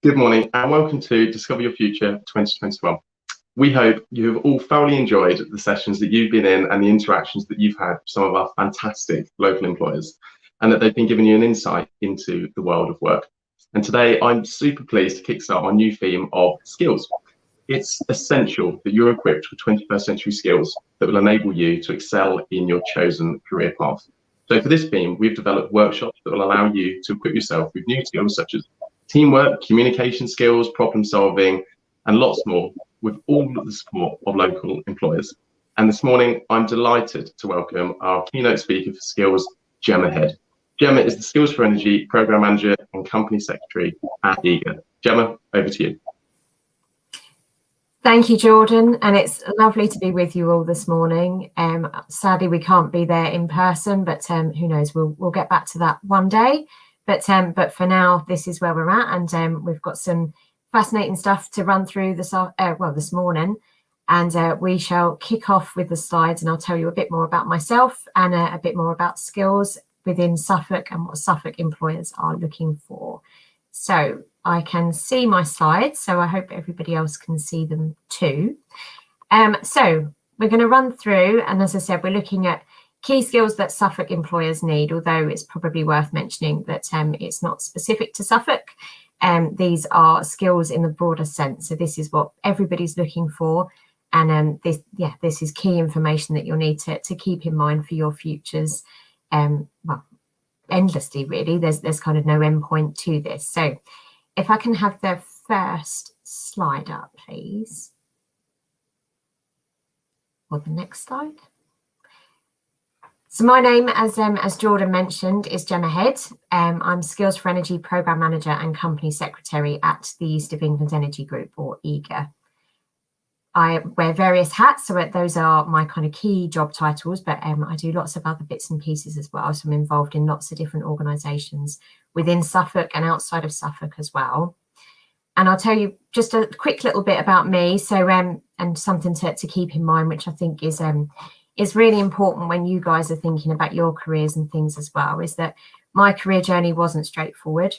Good morning and welcome to Discover Your Future 2021. We hope you have all thoroughly enjoyed the sessions that you've been in and the interactions that you've had with some of our fantastic local employers, and that they've been giving you an insight into the world of work. And today I'm super pleased to kickstart our new theme of skills. It's essential that you're equipped with 21st century skills that will enable you to excel in your chosen career path. So for this theme, we've developed workshops that will allow you to equip yourself with new skills such as teamwork, communication skills, problem solving, and lots more, with all of the support of local employers. And this morning, I'm delighted to welcome our keynote speaker for skills, Gemma Head. Gemma is the Skills for Energy Program Manager and Company Secretary at Eager. Gemma, over to you. Thank you, Jordan, and it's lovely to be with you all this morning. Sadly, we can't be there in person, but who knows, we'll get back to that one day. But for now, this is where we're at, and we've got some fascinating stuff to run through this morning. And we shall kick off with the slides, and I'll tell you a bit more about myself and a bit more about skills within Suffolk and what Suffolk employers are looking for. So I can see my slides, so I hope everybody else can see them too. So we're going to run through, and as I said, we're looking at key skills that Suffolk employers need, although it's probably worth mentioning that it's not specific to Suffolk. These are skills in the broader sense. So this is what everybody's looking for. And this is key information that you'll need to keep in mind for your futures. Endlessly, really. There's kind of no end point to this. So if I can have the first slide up, please. Or the next slide. So my name, as Jordan mentioned, is Gemma Head. I'm Skills for Energy Program Manager and Company Secretary at the East of England Energy Group, or Eager. I wear various hats, so those are my kind of key job titles, but I do lots of other bits and pieces as well. So I'm involved in lots of different organisations within Suffolk and outside of Suffolk as well. And I'll tell you just a quick little bit about me, so and something to keep in mind, which I think is really important when you guys are thinking about your careers and things as well, is that my career journey wasn't straightforward.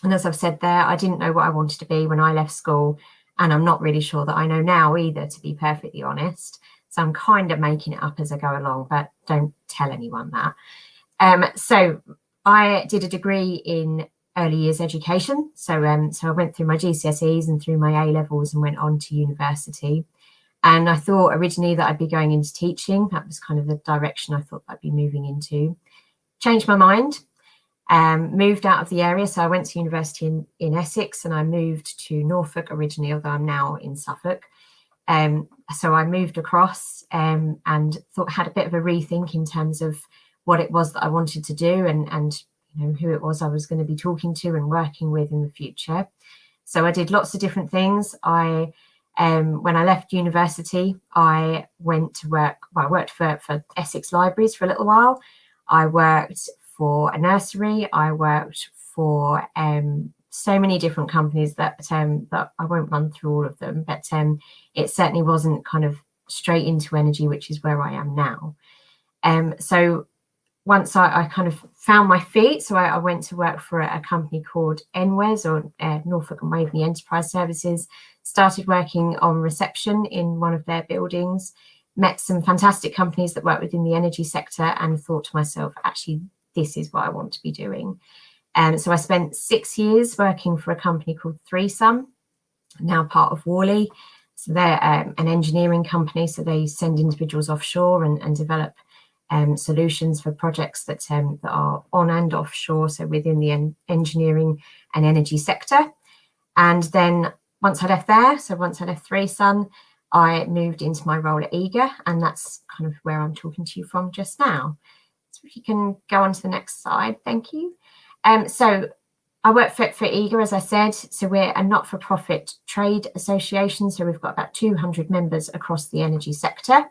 And as I've said there, I didn't know what I wanted to be when I left school. And I'm not really sure that I know now either, to be perfectly honest. So I'm kind of making it up as I go along, but don't tell anyone that. So I did a degree in early years education. So I went through my GCSEs and through my A-levels and went on to university. And I thought originally that I'd be going into teaching. That was kind of the direction I thought I'd be moving into. Changed my mind, moved out of the area. So I went to university in Essex, and I moved to Norfolk originally, although I'm now in Suffolk. So I moved across and had a bit of a rethink in terms of what it was that I wanted to do and who it was I was going to be talking to and working with in the future. So I did lots of different things. When I left university, I went to work. Well, I worked for Essex Libraries for a little while. I worked for a nursery. I worked for so many different companies that I won't run through all of them, but it certainly wasn't kind of straight into energy, which is where I am now. So once I kind of found my feet, so I went to work for a company called NWES, or Norfolk and Waveney Enterprise Services. Started working on reception in one of their buildings, met some fantastic companies that work within the energy sector, and thought to myself, actually, this is what I want to be doing. So I spent 6 years working for a company called Threesome, now part of Worley. So they're an engineering company, so they send individuals offshore and develop solutions for projects that are on and offshore, so within the engineering and energy sector. And then once I left Threesome, I moved into my role at Eager, and that's kind of where I'm talking to you from just now. So if you can go on to the next slide, thank you. So I work for Eager, as I said. So we're a not-for-profit trade association, so we've got about 200 members across the energy sector.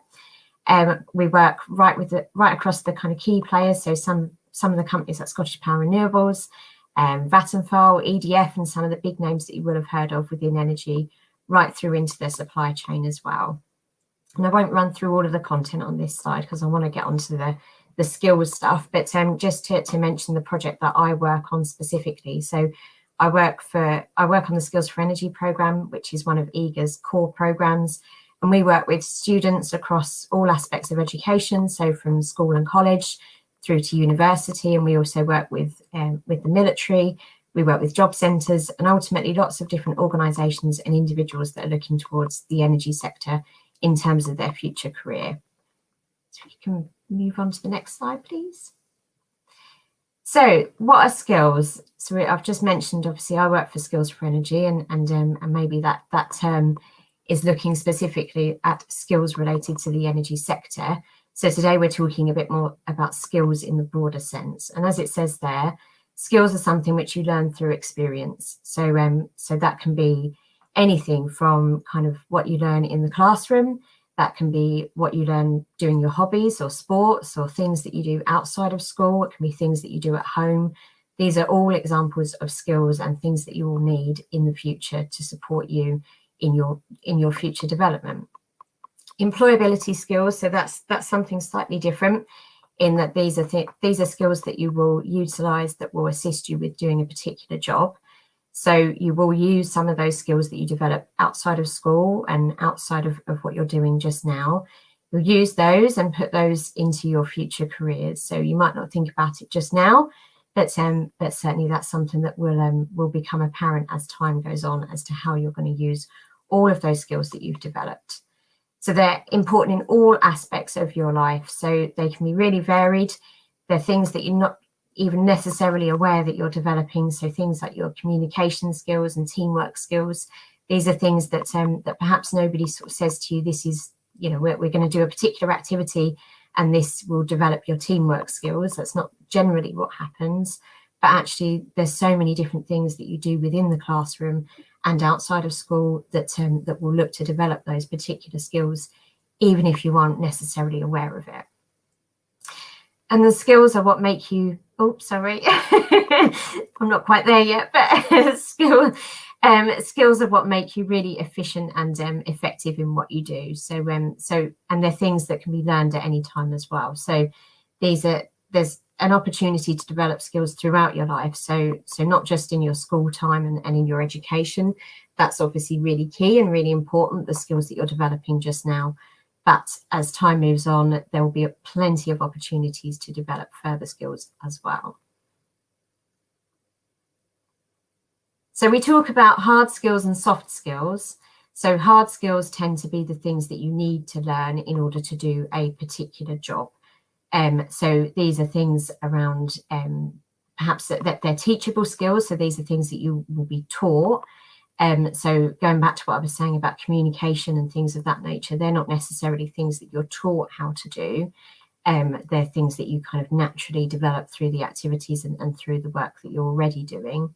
We work right across the kind of key players, so some of the companies like Scottish Power Renewables, Vattenfall, EDF, and some of the big names that you will have heard of within energy, right through into the supply chain as well. And I won't run through all of the content on this slide because I want to get onto the skills stuff, but just to mention the project that I work on specifically. So I work on the Skills for Energy programme, which is one of EAGA's core programmes, and we work with students across all aspects of education, so from school and college through to university, and we also work with the military. We work with job centres and ultimately lots of different organisations and individuals that are looking towards the energy sector in terms of their future career. So you can move on to the next slide, please. So what are skills? So I've just mentioned, obviously, I work for Skills for Energy, and maybe that term is looking specifically at skills related to the energy sector. So today we're talking a bit more about skills in the broader sense. And as it says there, skills are something which you learn through experience. So that can be anything from kind of what you learn in the classroom. That can be what you learn doing your hobbies or sports or things that you do outside of school. It can be things that you do at home. These are all examples of skills and things that you will need in the future to support you in your future development. Employability skills, so that's something slightly different in that these are skills that you will utilise that will assist you with doing a particular job. So you will use some of those skills that you develop outside of school and outside of what you're doing just now. You'll use those and put those into your future careers. So you might not think about it just now, but certainly that's something that will become apparent as time goes on as to how you're going to use all of those skills that you've developed. So they're important in all aspects of your life. So they can be really varied. They're things that you're not even necessarily aware that you're developing. So things like your communication skills and teamwork skills. These are things that that perhaps nobody sort of says to you, this is, we're going to do a particular activity and this will develop your teamwork skills. That's not generally what happens. But actually, there's so many different things that you do within the classroom and outside of school that will look to develop those particular skills, even if you aren't necessarily aware of it. And the skills are what make you, I'm not quite there yet, but skills are what make you really efficient and effective in what you do. So and they're things that can be learned at any time as well. So there's an opportunity to develop skills throughout your life. So not just in your school time and in your education. That's obviously really key and really important, the skills that you're developing just now. But as time moves on, there will be plenty of opportunities to develop further skills as well. So we talk about hard skills and soft skills. So hard skills tend to be the things that you need to learn in order to do a particular job. So these are things around perhaps that they're teachable skills. So these are things that you will be taught. So going back to what I was saying about communication and things of that nature, they're not necessarily things that you're taught how to do. They're things that you kind of naturally develop through the activities and through the work that you're already doing.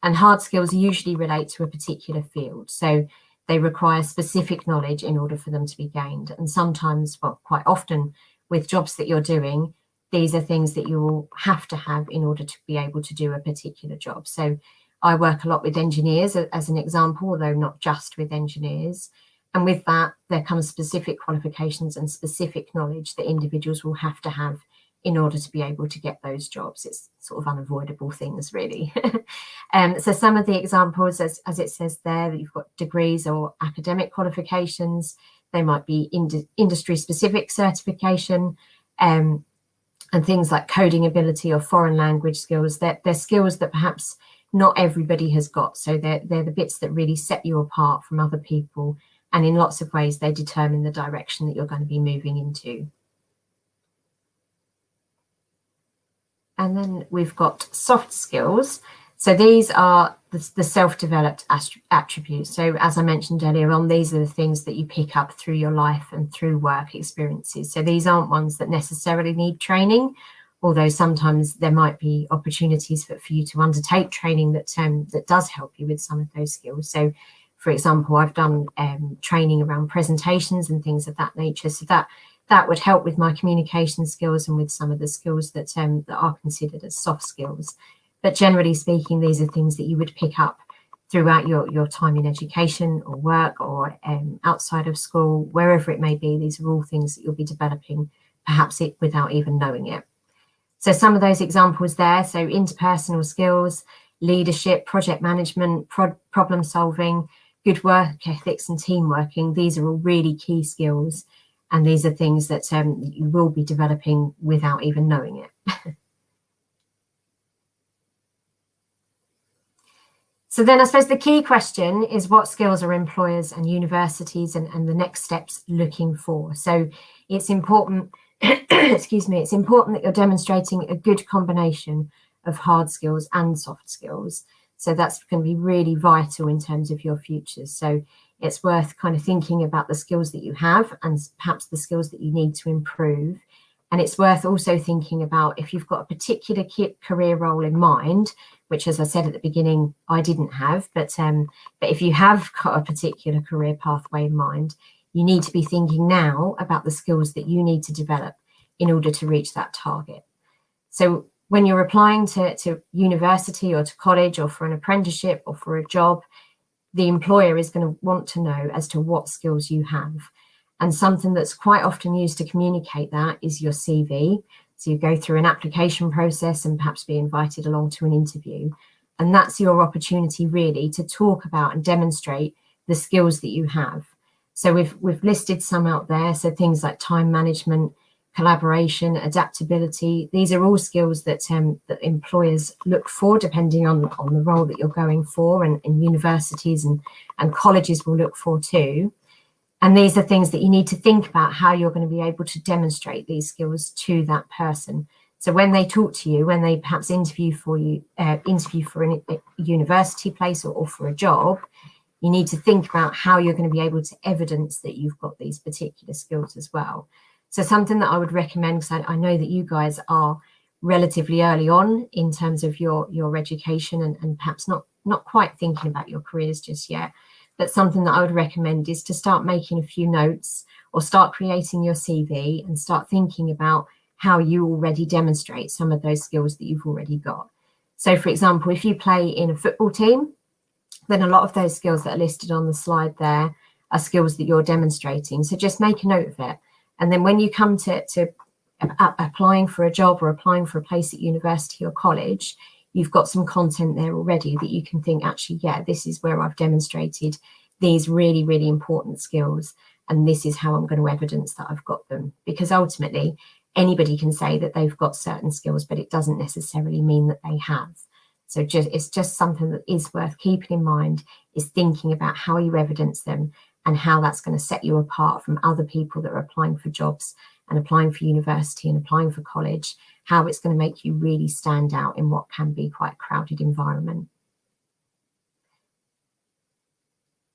And hard skills usually relate to a particular field. So they require specific knowledge in order for them to be gained. And sometimes, well, quite often with jobs that you're doing, these are things that you will have to have in order to be able to do a particular job. So I work a lot with engineers as an example, although not just with engineers. And with that, there comes specific qualifications and specific knowledge that individuals will have to have in order to be able to get those jobs. It's sort of unavoidable things, really. So some of the examples, as it says there, that you've got degrees or academic qualifications. They might be industry-specific certification, and things like coding ability or foreign language skills. They're skills that perhaps not everybody has got. So they're the bits that really set you apart from other people. And in lots of ways, they determine the direction that you're going to be moving into. And then we've got soft skills. So these are the self-developed attributes. So as I mentioned earlier on, these are the things that you pick up through your life and through work experiences. So these aren't ones that necessarily need training, although sometimes there might be opportunities for you to undertake training that does help you with some of those skills. So, for example, I've done training around presentations and things of that nature. So that would help with my communication skills and with some of the skills that are considered as soft skills. But generally speaking, these are things that you would pick up throughout your time in education or work or outside of school, wherever it may be. These are all things that you'll be developing, perhaps without even knowing it. So some of those examples there, so interpersonal skills, leadership, project management, problem solving, good work ethics and team working. These are all really key skills, and these are things that you will be developing without even knowing it. So then I suppose the key question is, what skills are employers and universities and the next steps looking for? So it's important, excuse me, it's important that you're demonstrating a good combination of hard skills and soft skills. So that's going to be really vital in terms of your futures. So it's worth kind of thinking about the skills that you have and perhaps the skills that you need to improve. And it's worth also thinking about if you've got a particular career role in mind, which, as I said at the beginning, I didn't have, but if you have got a particular career pathway in mind, you need to be thinking now about the skills that you need to develop in order to reach that target. So when you're applying to university or to college or for an apprenticeship or for a job, the employer is going to want to know as to what skills you have. And something that's quite often used to communicate that is your CV. So you go through an application process and perhaps be invited along to an interview. And that's your opportunity really to talk about and demonstrate the skills that you have. So we've listed some out there. So things like time management, collaboration, adaptability. These are all skills that that employers look for depending on the role that you're going for, and universities and colleges will look for too. And these are things that you need to think about how you're going to be able to demonstrate these skills to that person. So when they talk to you, when they perhaps interview for a university place or for a job, you need to think about how you're going to be able to evidence that you've got these particular skills as well. So something that I would recommend, because I know that you guys are relatively early on in terms of your education and perhaps not quite thinking about your careers just yet. But something that I would recommend is to start making a few notes or start creating your CV and start thinking about how you already demonstrate some of those skills that you've already got. So, for example, if you play in a football team, then a lot of those skills that are listed on the slide there are skills that you're demonstrating. So just make a note of it. And then when you come to applying for a job or applying for a place at university or college, you've got some content there already that you can think, actually, yeah, this is where I've demonstrated these really, really important skills. And this is how I'm going to evidence that I've got them. Because ultimately, anybody can say that they've got certain skills, but it doesn't necessarily mean that they have. So it's just something that is worth keeping in mind, is thinking about how you evidence them and how that's going to set you apart from other people that are applying for jobs and applying for university and applying for college, how it's going to make you really stand out in what can be quite a crowded environment.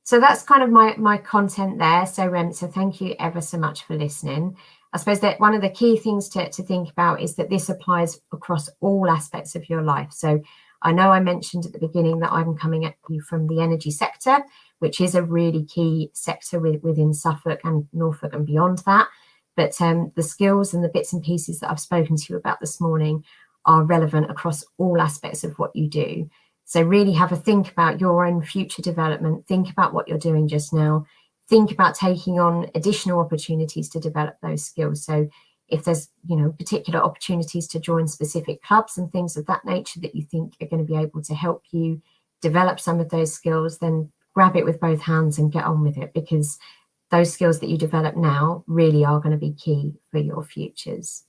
So that's kind of my content there. So thank you ever so much for listening. I suppose that one of the key things to think about is that this applies across all aspects of your life. So I know I mentioned at the beginning that I'm coming at you from the energy sector, which is a really key sector within Suffolk and Norfolk and beyond that. But the skills and the bits and pieces that I've spoken to you about this morning are relevant across all aspects of what you do. So really have a think about your own future development. Think about what you're doing just now. Think about taking on additional opportunities to develop those skills. So if there's, particular opportunities to join specific clubs and things of that nature that you think are going to be able to help you develop some of those skills, then grab it with both hands and get on with it, because those skills that you develop now really are going to be key for your futures.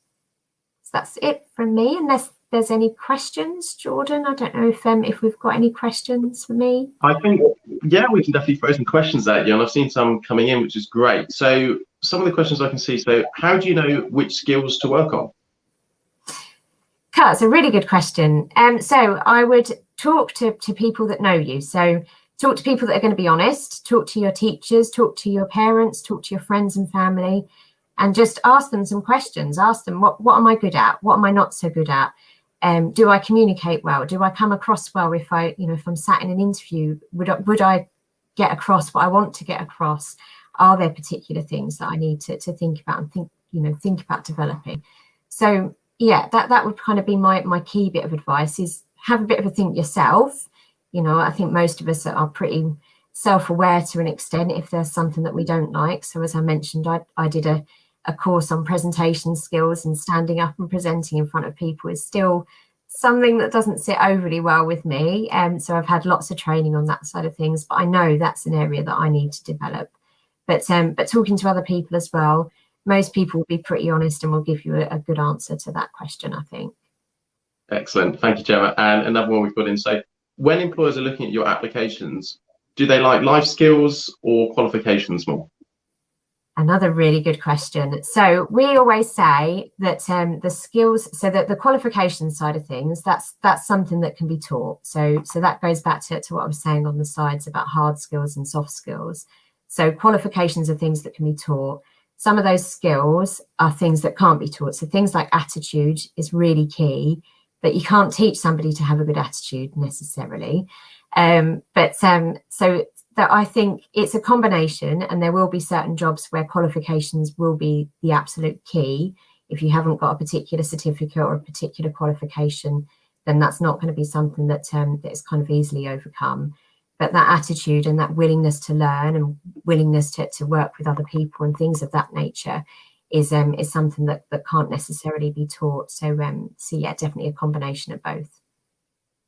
So that's it from me, unless there's any questions. Jordan, I don't know if we've got any questions for me. I think, yeah, we can definitely throw some questions at you, and I've seen some coming in, which is great. So some of the questions I can see. So how do you know which skills to work on? That's a really good question. So I would talk to people that know you. So talk to people that are going to be honest, talk to your teachers, talk to your parents, talk to your friends and family, and just ask them some questions. Ask them, what am I good at? What am I not so good at? Do I communicate well? Do I come across well if I'm sat in an interview? Would I get across what I want to get across? Are there particular things that I need to think about and think about developing? So yeah, that would kind of be my key bit of advice, is have a bit of a think yourself. I think most of us are pretty self-aware to an extent if there's something that we don't like. So as I mentioned, I did a course on presentation skills, and standing up and presenting in front of people is still something that doesn't sit overly well with me. So I've had lots of training on that side of things, but I know that's an area that I need to develop. But talking to other people as well, most people will be pretty honest and will give you a good answer to that question, I think. Excellent. Thank you, Gemma. And another one we've got in. So when employers are looking at your applications, do they like life skills or qualifications more? Another really good question. So we always say that the skills, so that the qualification side of things, that's something that can be taught. So that goes back to what I was saying on the slides about hard skills and soft skills. So qualifications are things that can be taught. Some of those skills are things that can't be taught. So things like attitude is really key, but you can't teach somebody to have a good attitude necessarily. So that I think it's a combination, and there will be certain jobs where qualifications will be the absolute key. If you haven't got a particular certificate or a particular qualification, then that's not going to be something that is kind of easily overcome. But that attitude and that willingness to learn and willingness to work with other people and things of that nature is something that can't necessarily be taught. So yeah, definitely a combination of both.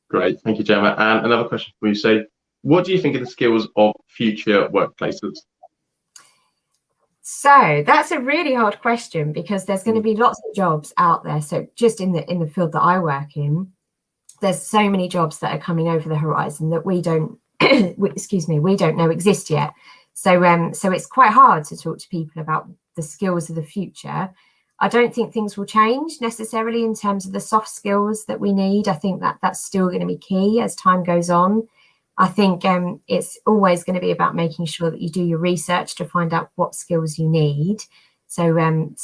Great, thank you, Gemma. And another question for you. So, what do you think are the skills of future workplaces? So that's a really hard question, because there's going to be lots of jobs out there. So just in the field that I work in, there's so many jobs that are coming over the horizon that we don't, we don't know exist yet. So it's quite hard to talk to people about the skills of the future. I don't think things will change necessarily in terms of the soft skills that we need. I think that's still going to be key as time goes on. I think it's always going to be about making sure that you do your research to find out what skills you need. So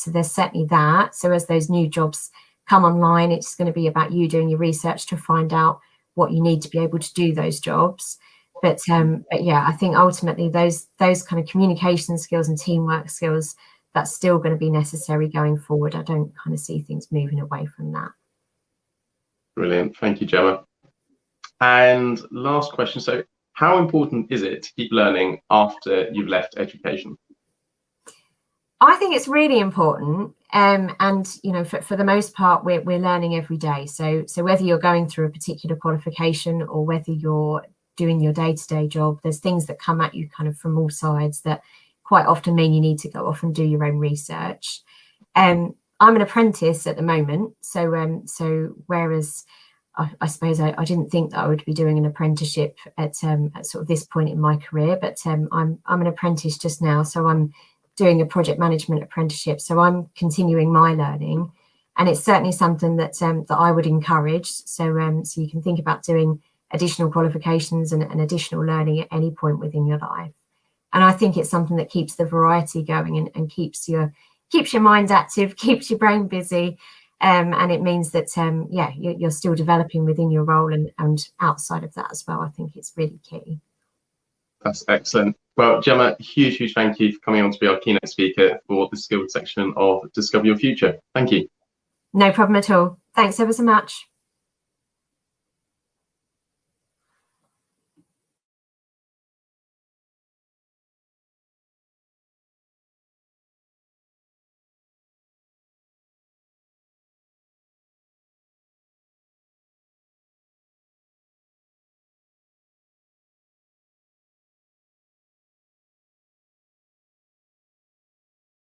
there's certainly that. So as those new jobs come online, it's going to be about you doing your research to find out what you need to be able to do those jobs. But yeah, I think ultimately those kind of communication skills and teamwork skills, that's still going to be necessary going forward. I don't kind of see things moving away from that. Brilliant. Thank you, Gemma. And last question. So how important is it to keep learning after you've left education? I think it's really important. And, you know, for the most part, we're learning every day. So whether you're going through a particular qualification or whether you're doing your day-to-day job, there's things that come at you kind of from all sides that quite often mean you need to go off and do your own research. I'm an apprentice at the moment. So whereas I suppose I didn't think that I would be doing an apprenticeship at sort of this point in my career, but I'm an apprentice just now. So I'm doing a project management apprenticeship. So I'm continuing my learning, and it's certainly something that I would encourage. So you can think about doing additional qualifications and additional learning at any point within your life. And I think it's something that keeps the variety going and keeps your mind active, keeps your brain busy. And it means that, yeah, you're still developing within your role and outside of that as well. I think it's really key. That's excellent. Well, Gemma, huge thank you for coming on to be our keynote speaker for the skills section of Discover Your Future. Thank you. No problem at all. Thanks ever so much.